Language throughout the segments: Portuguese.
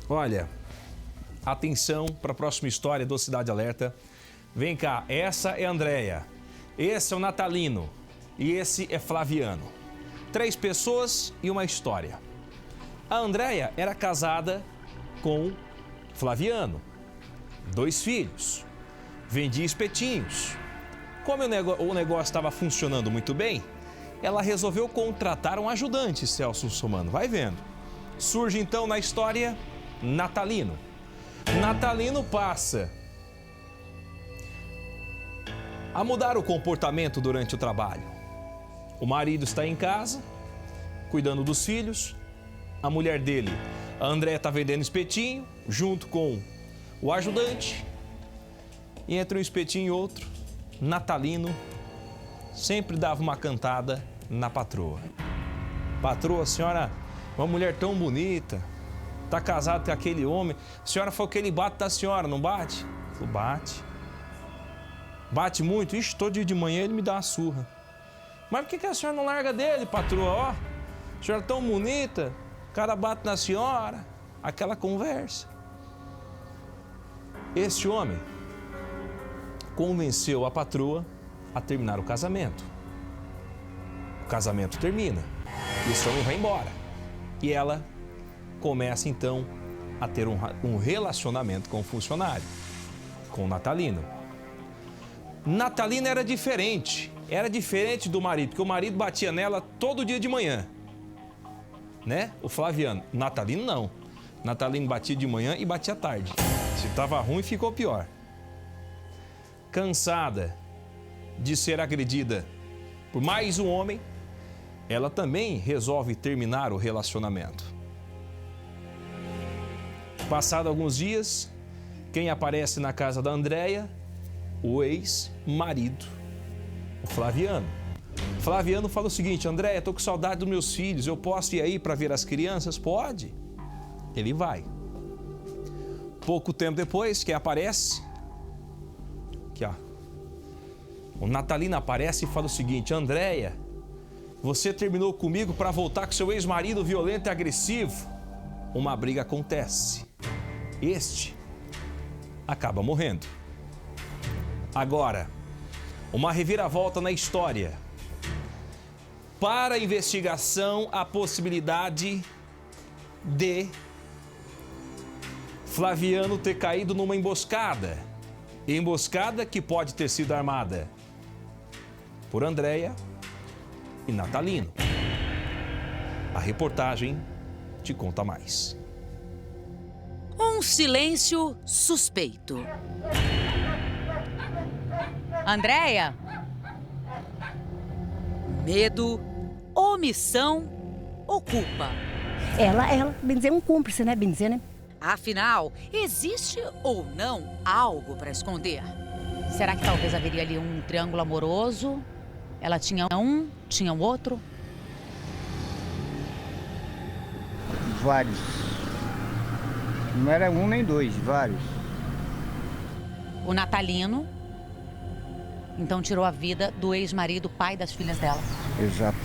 Olha, atenção para a próxima história do Cidade Alerta. Vem cá, essa é a Andréia, esse é o Natalino e esse é Flaviano. 3 pessoas e uma história. A Andréia era casada com Flaviano, 2 filhos, vendia espetinhos. Como o negócio estava funcionando muito bem, ela resolveu contratar um ajudante, Celso Russomano. Vai vendo. Surge então na história Natalino. Natalino passa a mudar o comportamento durante o trabalho. O marido está em casa, cuidando dos filhos. A mulher dele, a Andréia, está vendendo espetinho, junto com o ajudante. E entre um espetinho e outro, Natalino sempre dava uma cantada na patroa. Patroa, a senhora, uma mulher tão bonita, está casada com aquele homem. A senhora falou que ele bate da senhora, não bate? Falou, bate. Bate muito? Ixi, todo dia de manhã ele me dá uma surra. Mas por que a senhora não larga dele, patroa? Ó, a senhora é tão bonita, o cara bate na senhora. Aquela conversa. Este homem convenceu a patroa a terminar o casamento. O casamento termina. Esse homem vai embora. E ela começa então a ter um relacionamento com o funcionário, com o Natalino. Natalino era diferente do marido, porque o marido batia nela todo dia de manhã, né? O Flaviano. Natalino não. Natalino batia de manhã e batia à tarde. Se estava ruim, ficou pior. Cansada de ser agredida por mais um homem, ela também resolve terminar o relacionamento. Passado alguns dias, quem aparece na casa da Andréia? O ex-marido, o Flaviano. Flaviano fala o seguinte: Andréia, estou com saudade dos meus filhos, eu posso ir aí para ver as crianças? Pode. Ele vai. Pouco tempo depois, quem aparece? Aqui, ó. O Natalino aparece e fala o seguinte: Andréia, você terminou comigo para voltar com seu ex-marido violento e agressivo. Uma briga acontece. Este acaba morrendo. Agora, uma reviravolta na história. Para a investigação, a possibilidade de Flaviano ter caído numa emboscada. Emboscada que pode ter sido armada por Andréia e Natalino. A reportagem te conta mais. Um silêncio suspeito. Andréia? Medo, omissão ou culpa? Ela, bem dizer, um cúmplice, né? Bem dizer, né? Afinal, existe ou não algo para esconder? Será que talvez haveria ali um triângulo amoroso? Ela tinha um, tinha o outro? Vários. Não era um nem dois, vários. O Natalino, então, tirou a vida do ex-marido, pai das filhas dela. Exato.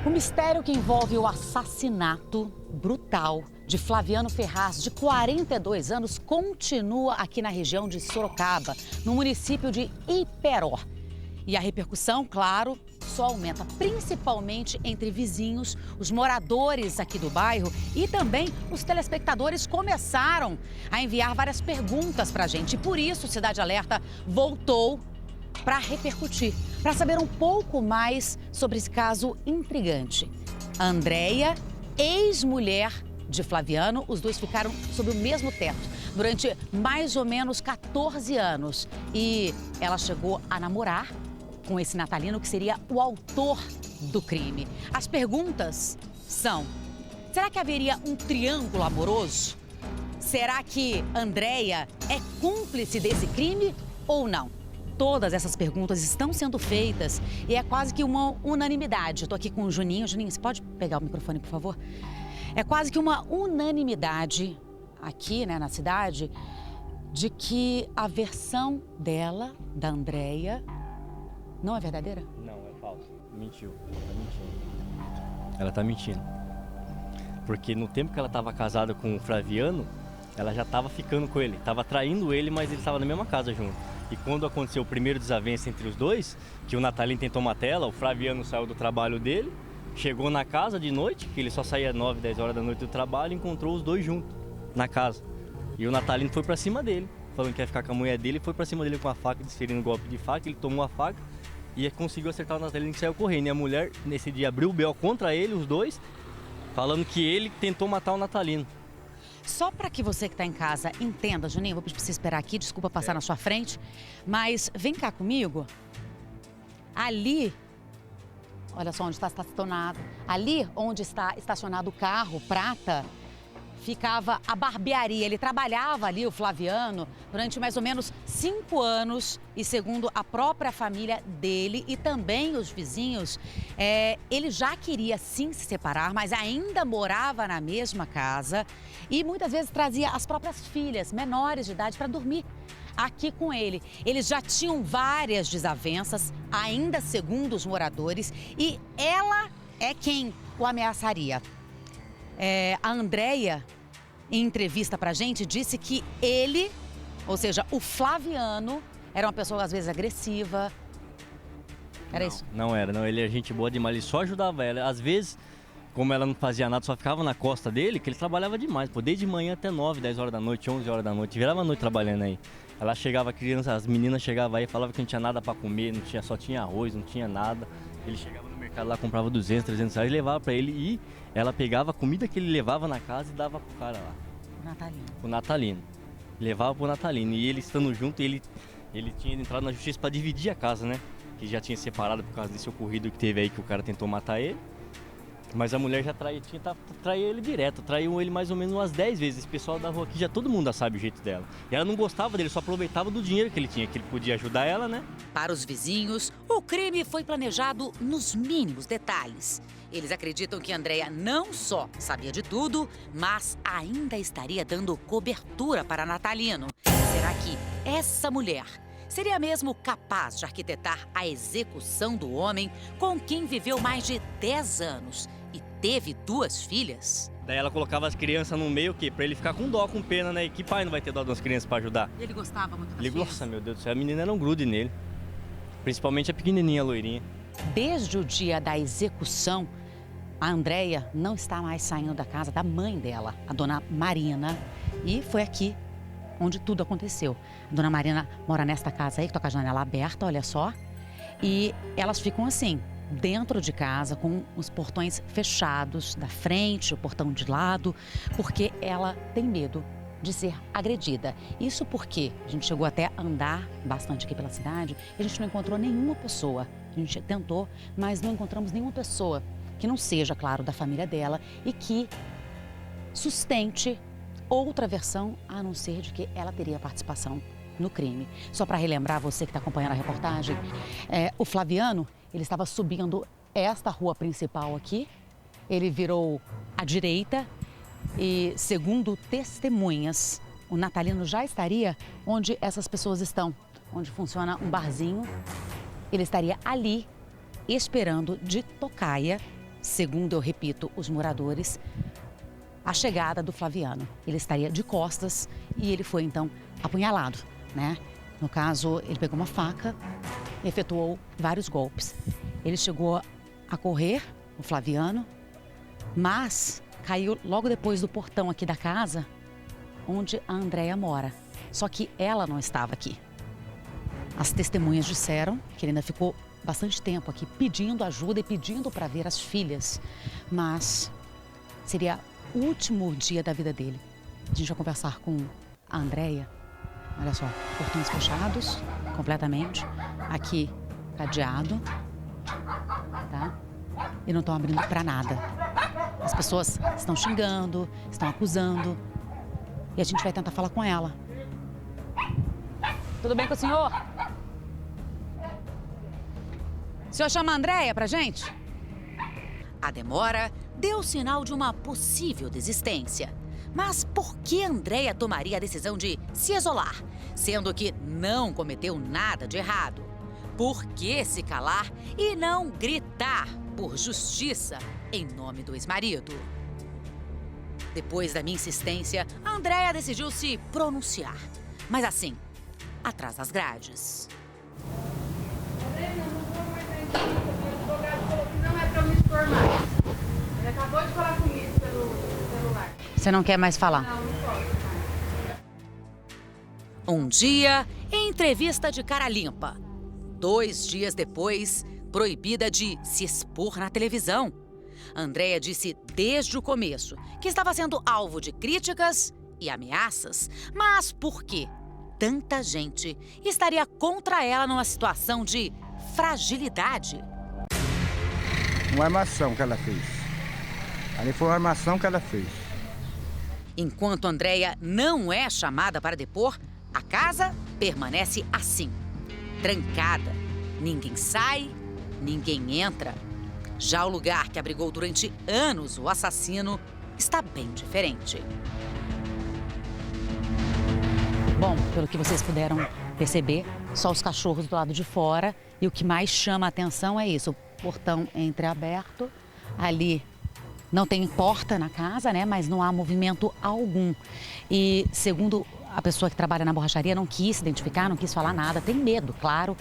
O mistério que envolve o assassinato brutal de Flaviano Ferraz, de 42 anos, continua aqui na região de Sorocaba, no município de Iperó. E a repercussão, claro, só aumenta, principalmente entre vizinhos, os moradores aqui do bairro e também os telespectadores começaram a enviar várias perguntas para a gente. E por isso, Cidade Alerta voltou para repercutir, para saber um pouco mais sobre esse caso intrigante. A Andréia, ex-mulher de Flaviano, os dois ficaram sob o mesmo teto durante mais ou menos 14 anos. E ela chegou a namorar com esse Natalino, que seria o autor do crime. As perguntas são: será que haveria um triângulo amoroso? Será que Andréia é cúmplice desse crime ou não? Todas essas perguntas estão sendo feitas e é quase que uma unanimidade. Eu tô aqui com o Juninho. Juninho, você pode pegar o microfone, por favor? É quase que uma unanimidade aqui, né, na cidade, de que a versão dela, da Andréia, não é verdadeira? Não, é falso. Mentiu. Ela tá mentindo. Porque no tempo que ela estava casada com o Flaviano, ela já estava ficando com ele, estava traindo ele, mas ele estava na mesma casa junto. E quando aconteceu o primeiro desavença entre os dois, que o Natalino tentou matar ela, o Flaviano saiu do trabalho dele, chegou na casa de noite, que ele só saía 9, 10 horas da noite do trabalho, e encontrou os dois juntos na casa. E o Natalino foi pra cima dele, falando que ia ficar com a mulher dele, foi pra cima dele com a faca, desferindo um golpe de faca, ele tomou a faca e conseguiu acertar o Natalino, que saiu correndo. E a mulher, nesse dia, abriu o B.O. contra ele, os dois, falando que ele tentou matar o Natalino. Só para que você que está em casa entenda, Juninho, vou pedir para você esperar aqui, desculpa passar na sua frente, mas vem cá comigo. Ali, olha só onde está estacionado, ali onde está estacionado o carro prata, ficava a barbearia. Ele trabalhava ali, o Flaviano, durante mais ou menos 5 anos e, segundo a própria família dele e também os vizinhos, ele já queria sim se separar, mas ainda morava na mesma casa e muitas vezes trazia as próprias filhas menores de idade para dormir aqui com ele. Eles já tinham várias desavenças, ainda segundo os moradores, e ela é quem o ameaçaria. A Andréia, em entrevista pra gente, disse que ele, ou seja, o Flaviano, era uma pessoa às vezes agressiva. Era isso? Não era, não. Ele é gente boa demais, ele só ajudava ela. Às vezes, como ela não fazia nada, só ficava na costa dele, que ele trabalhava demais, pô, desde manhã até 9, 10 horas da noite, 11 horas da noite, virava a noite trabalhando aí. Ela chegava, as meninas chegavam aí e falavam que não tinha nada pra comer, só tinha arroz, não tinha nada. Ele chegava no mercado lá, comprava 200, 300 reais e levava pra ele, e ela pegava a comida que ele levava na casa e dava pro cara lá. Natalino. O Natalino. Levava pro Natalino. E ele estando junto, ele tinha entrado na justiça pra dividir a casa, né? Que já tinha separado por causa desse ocorrido que teve aí, que o cara tentou matar ele. Mas a mulher já traía ele direto, traiu ele mais ou menos umas 10 vezes. Esse pessoal da rua aqui, já todo mundo já sabe o jeito dela. E ela não gostava dele, só aproveitava do dinheiro que ele tinha, que ele podia ajudar ela, né? Para os vizinhos, o crime foi planejado nos mínimos detalhes. Eles acreditam que Andréia não só sabia de tudo, mas ainda estaria dando cobertura para Natalino. Será que essa mulher seria mesmo capaz de arquitetar a execução do homem com quem viveu mais de 10 anos e teve 2 filhas? Daí ela colocava as crianças no meio, o quê? Pra ele ficar com dó, com pena, né? E que pai não vai ter dó das crianças pra ajudar? Ele gostava muito das Ele filhas? gosta, meu Deus do céu, a menina era um grude nele. Principalmente a pequenininha, a loirinha. Desde o dia da execução, a Andréia não está mais saindo da casa da mãe dela, a dona Marina. E foi aqui onde tudo aconteceu. A dona Marina mora nesta casa aí, que está com a janela aberta, olha só. E elas ficam assim, dentro de casa, com os portões fechados, da frente, o portão de lado, porque ela tem medo de ser agredida. Isso porque a gente chegou até a andar bastante aqui pela cidade e a gente não encontrou nenhuma pessoa. A gente tentou, mas não encontramos nenhuma pessoa que não seja, claro, da família dela e que sustente outra versão, a não ser de que ela teria participação no crime. Só para relembrar você que está acompanhando a reportagem, o Flaviano, ele estava subindo esta rua principal aqui, ele virou à direita e, segundo testemunhas, o Natalino já estaria onde essas pessoas estão, onde funciona um barzinho. Ele estaria ali esperando de tocaia, segundo eu repito, os moradores, a chegada do Flaviano. Ele estaria de costas e ele foi então apunhalado, né? No caso, ele pegou uma faca, efetuou vários golpes. Ele chegou a correr, o Flaviano, mas caiu logo depois do portão aqui da casa, onde a Andréia mora. Só que ela não estava aqui. As testemunhas disseram que ele ainda ficou bastante tempo aqui pedindo ajuda e pedindo para ver as filhas, mas seria o último dia da vida dele. A gente vai conversar com a Andréia. Olha só, portões fechados completamente, aqui cadeado, tá? E não estão abrindo para nada. As pessoas estão xingando, estão acusando e a gente vai tentar falar com ela. Tudo bem com o senhor? O senhor chama a Andréia pra gente? A demora deu sinal de uma possível desistência. Mas por que Andréia tomaria a decisão de se isolar, sendo que não cometeu nada de errado? Por que se calar e não gritar por justiça em nome do ex-marido? Depois da minha insistência, a Andréia decidiu se pronunciar. Mas assim, atrás das grades. Não é para eu me expor mais. Ele acabou de falar comigo pelo celular. Você não quer mais falar? Não posso mais. Um dia, em entrevista de cara limpa. 2 dias depois, proibida de se expor na televisão. Andréia disse desde o começo que estava sendo alvo de críticas e ameaças. Mas por quê? Tanta gente estaria contra ela numa situação de fragilidade. Uma armação que ela fez. Ali foi uma armação que ela fez. Enquanto Andréia não é chamada para depor, a casa permanece assim, trancada. Ninguém sai, ninguém entra. Já o lugar que abrigou durante anos o assassino está bem diferente. Bom, pelo que vocês puderam perceber, só os cachorros do lado de fora. E o que mais chama a atenção é isso, o portão entreaberto. Ali não tem porta na casa, né? Mas não há movimento algum. E segundo a pessoa que trabalha na borracharia, não quis se identificar, não quis falar nada. Tem medo, claro.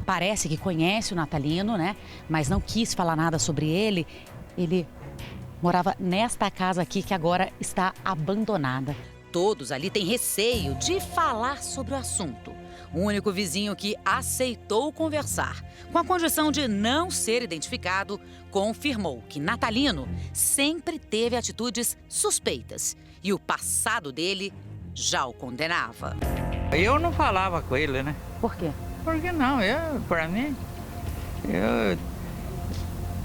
Parece que conhece o Natalino, né? Mas não quis falar nada sobre ele. Ele morava nesta casa aqui que agora está abandonada. Todos ali têm receio de falar sobre o assunto. O único vizinho que aceitou conversar, com a condição de não ser identificado, confirmou que Natalino sempre teve atitudes suspeitas e o passado dele já o condenava. Eu não falava com ele, né? Por quê? Porque não,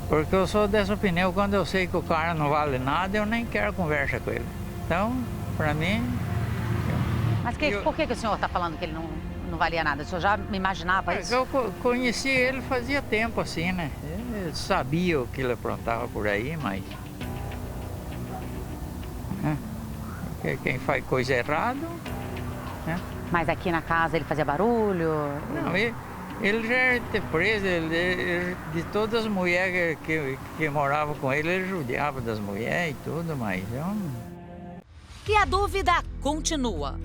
porque eu sou dessa opinião, quando eu sei que o cara não vale nada, eu nem quero conversa com ele. Então, pra mim... Mas por que o senhor está falando que ele não valia nada? O senhor já me imaginava isso? Eu conheci ele fazia tempo assim, né? Eu sabia o que ele aprontava por aí, mas... Quem faz coisa errada... Mas aqui na casa ele fazia barulho? Não, ele já era preso, de todas as mulheres que moravam com ele, ele judiava das mulheres e tudo, mas E a dúvida continua.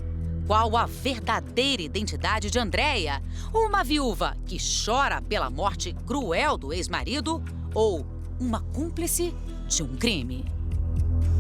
Qual a verdadeira identidade de Andréia? Uma viúva que chora pela morte cruel do ex-marido ou uma cúmplice de um crime?